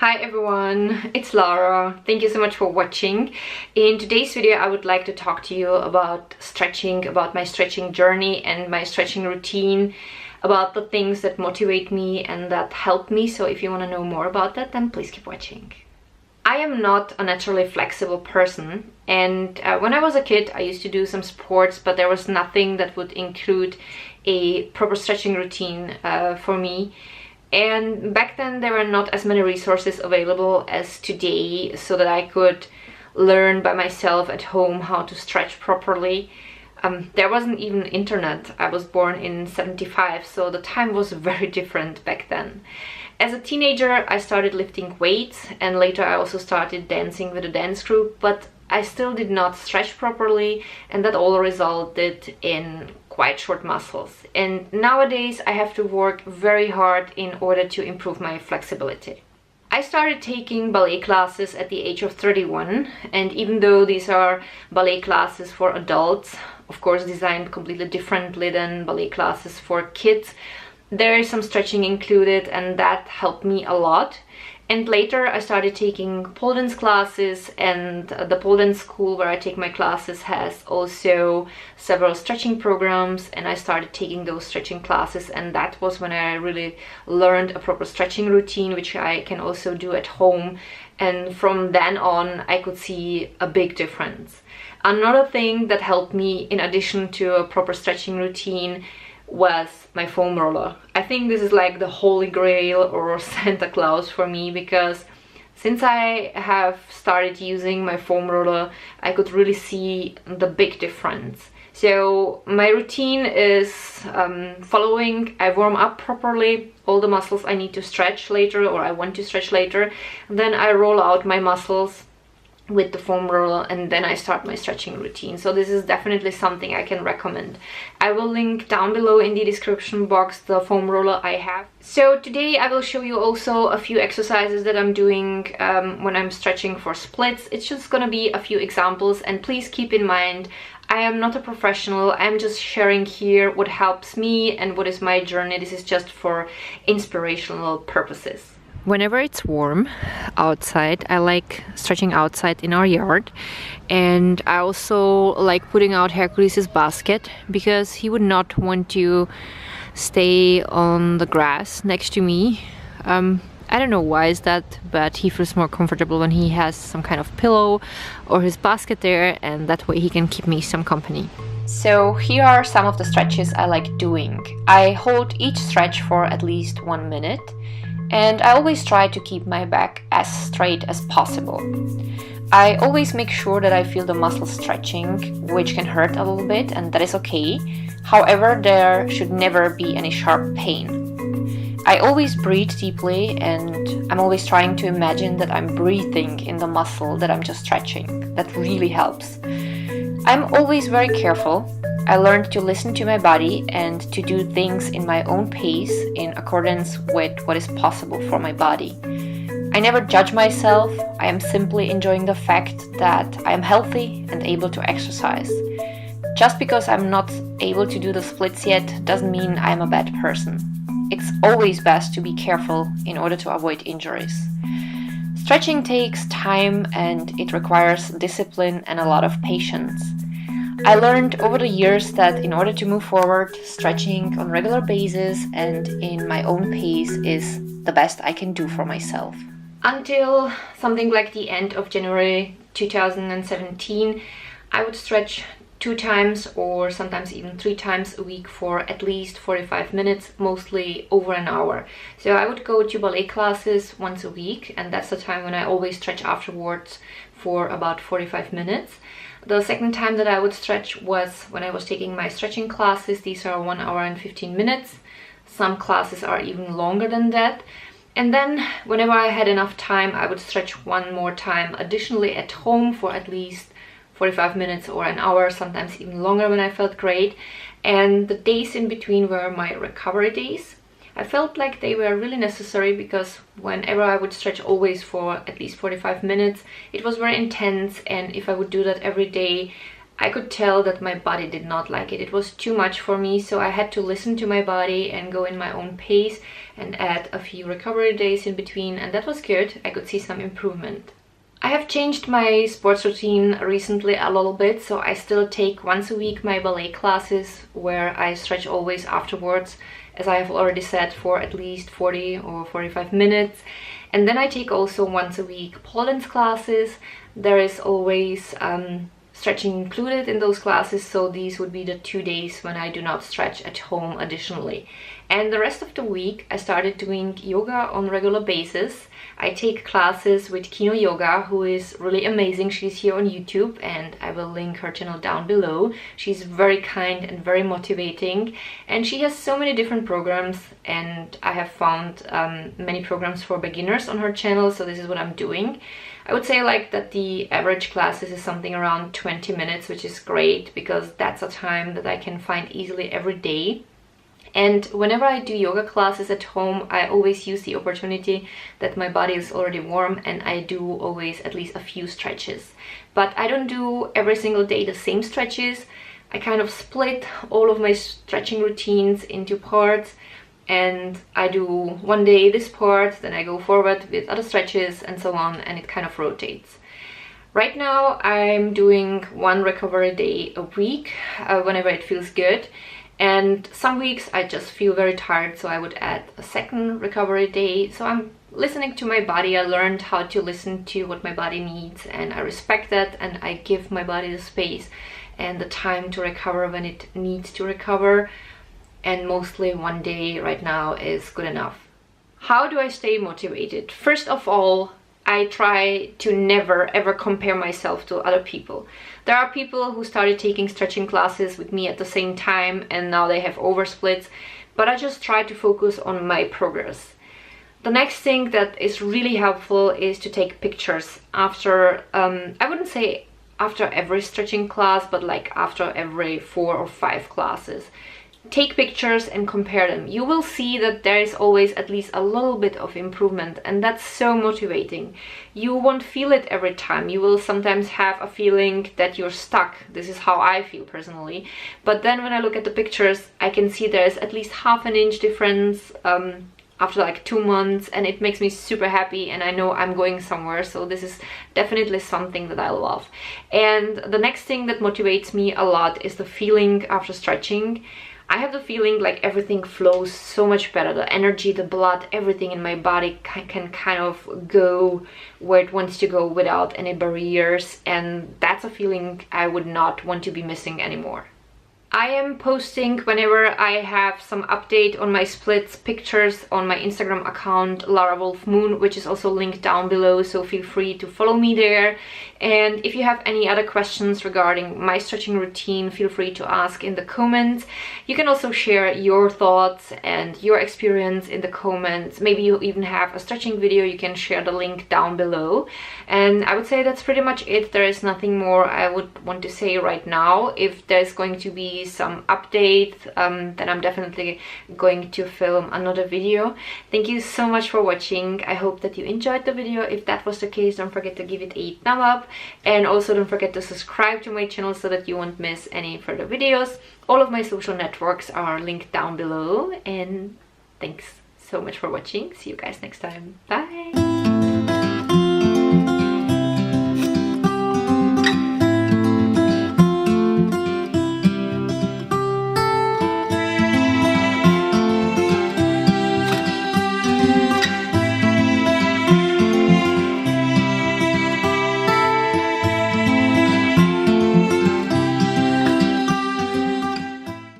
Hi everyone, it's Lara. Thank you so much for watching. In today's video I would like to talk to you about stretching, about my stretching journey and my stretching routine, about the things that motivate me and that help me. So if you want to know more about that, then please keep watching. I am not a naturally flexible person, and when I was a kid I used to do some sports, but there was nothing that would include a proper stretching routine for me. And back then there were not as many resources available as today, so that I could learn by myself at home how to stretch properly. There wasn't even internet. I was born in 75, so the time was very different back then. As a teenager I started lifting weights, and later I also started dancing with a dance group, but I still did not stretch properly, and that all resulted in quite short muscles. And nowadays I have to work very hard in order to improve my flexibility. I started taking ballet classes at the age of 31, and even though these are ballet classes for adults, of course designed completely differently than ballet classes for kids, there is some stretching included, and that helped me a lot. And later I started taking pole dance classes, and the pole dance school where I take my classes has also several stretching programs, and I started taking those stretching classes, and that was when I really learned a proper stretching routine, which I can also do at home. And from then on I could see a big difference. Another thing that helped me in addition to a proper stretching routine was my foam roller. I think this is like the holy grail or Santa Claus for me, because since I have started using my foam roller I could really see the big difference. So my routine is following: I warm up properly, all the muscles I need to stretch later or I want to stretch later, then I roll out my muscles with the foam roller, and then I start my stretching routine. So this is definitely something I can recommend. I will link down below in the description box the foam roller I have. So today I will show you also a few exercises that I'm doing when I'm stretching for splits. It's just gonna be a few examples, and please keep in mind I am not a professional. I'm just sharing here what helps me and what is my journey. This is just for inspirational purposes. Whenever it's warm outside, I like stretching outside in our yard, and I also like putting out Hercules' basket because he would not want to stay on the grass next to me. I don't know why is that, but he feels more comfortable when he has some kind of pillow or his basket there, and that way he can keep me some company. So here are some of the stretches I like doing. I hold each stretch for at least 1 minute, and I always try to keep my back as straight as possible. I always make sure that I feel the muscle stretching, which can hurt a little bit, and that is okay. However, there should never be any sharp pain. I always breathe deeply, and I'm always trying to imagine that I'm breathing in the muscle that I'm just stretching. That really helps. I'm always very careful. I learned to listen to my body and to do things in my own pace in accordance with what is possible for my body. I never judge myself. I am simply enjoying the fact that I am healthy and able to exercise. Just because I'm not able to do the splits yet doesn't mean I am a bad person. It's always best to be careful in order to avoid injuries. Stretching takes time, and it requires discipline and a lot of patience. I learned over the years that in order to move forward, stretching on a regular basis and in my own pace is the best I can do for myself. Until something like the end of January 2017, I would stretch 2 times or sometimes even 3 times a week for at least 45 minutes, mostly over an hour. So I would go to ballet classes once a week, and that's the time when I always stretch afterwards for about 45 minutes. The second time that I would stretch was when I was taking my stretching classes. These are 1 hour and 15 minutes. Some classes are even longer than that. And then whenever I had enough time, I would stretch one more time additionally at home for at least 45 minutes or an hour, sometimes even longer when I felt great. And the days in between were my recovery days. I felt like they were really necessary because whenever I would stretch always for at least 45 minutes, it was very intense, and if I would do that every day, I could tell that my body did not like it. It was too much for me, so I had to listen to my body and go in my own pace and add a few recovery days in between, and that was good. I could see some improvement. I have changed my sports routine recently a little bit, so I still take once a week my ballet classes where I stretch always afterwards, as I have already said, for at least 40 or 45 minutes. And then I take also once a week pole dance classes. There is always stretching included in those classes, so these would be the 2 days when I do not stretch at home additionally. And the rest of the week I started doing yoga on a regular basis. I take classes with Kino Yoga, who is really amazing. She's here on YouTube and I will link her channel down below. She's very kind and very motivating, and she has so many different programs, and I have found many programs for beginners on her channel, so this is what I'm doing. I would say like that the average classes is something around 20 minutes, which is great because that's a time that I can find easily every day. And whenever I do yoga classes at home, I always use the opportunity that my body is already warm, and I do always at least a few stretches. But I don't do every single day the same stretches. I kind of split all of my stretching routines into parts, and I do one day this part, then I go forward with other stretches and so on, and it kind of rotates. Right now I'm doing one recovery day a week whenever it feels good. And some weeks I just feel very tired, so I would add a second recovery day. So I'm listening to my body. I learned how to listen to what my body needs, and I respect that, and I give my body the space and the time to recover when it needs to recover. And mostly one day right now is good enough. How do I stay motivated? First of all, I try to never ever compare myself to other people. There are people who started taking stretching classes with me at the same time and now they have oversplits, but I just try to focus on my progress. The next thing that is really helpful is to take pictures after, I wouldn't say after every stretching class, but like after every 4 or 5 classes. Take pictures and compare them. You will see that there is always at least a little bit of improvement, and that's so motivating. You won't feel it every time. You will sometimes have a feeling that you're stuck. This is how I feel personally. But then when I look at the pictures, I can see there's at least half an inch difference after like 2 months, and it makes me super happy, and I know I'm going somewhere. So this is definitely something that I love. And the next thing that motivates me a lot is the feeling after stretching. I have the feeling like everything flows so much better. The energy, the blood, everything in my body can kind of go where it wants to go without any barriers, and that's a feeling I would not want to be missing anymore. I am posting whenever I have some update on my splits pictures on my Instagram account, Lara Wolf Moon, which is also linked down below, so feel free to follow me there. And if you have any other questions regarding my stretching routine, feel free to ask in the comments. You can also share your thoughts and your experience in the comments. Maybe you even have a stretching video, you can share the link down below. And I would say that's pretty much it. There is nothing more I would want to say right now. If there's going to be some update, then I'm definitely going to film another video. Thank you so much for watching. I hope that you enjoyed the video. If that was the case, don't forget to give it a thumb up, and also don't forget to subscribe to my channel so that you won't miss any further videos. All of my social networks are linked down below, and thanks so much for watching. See you guys next time. Bye.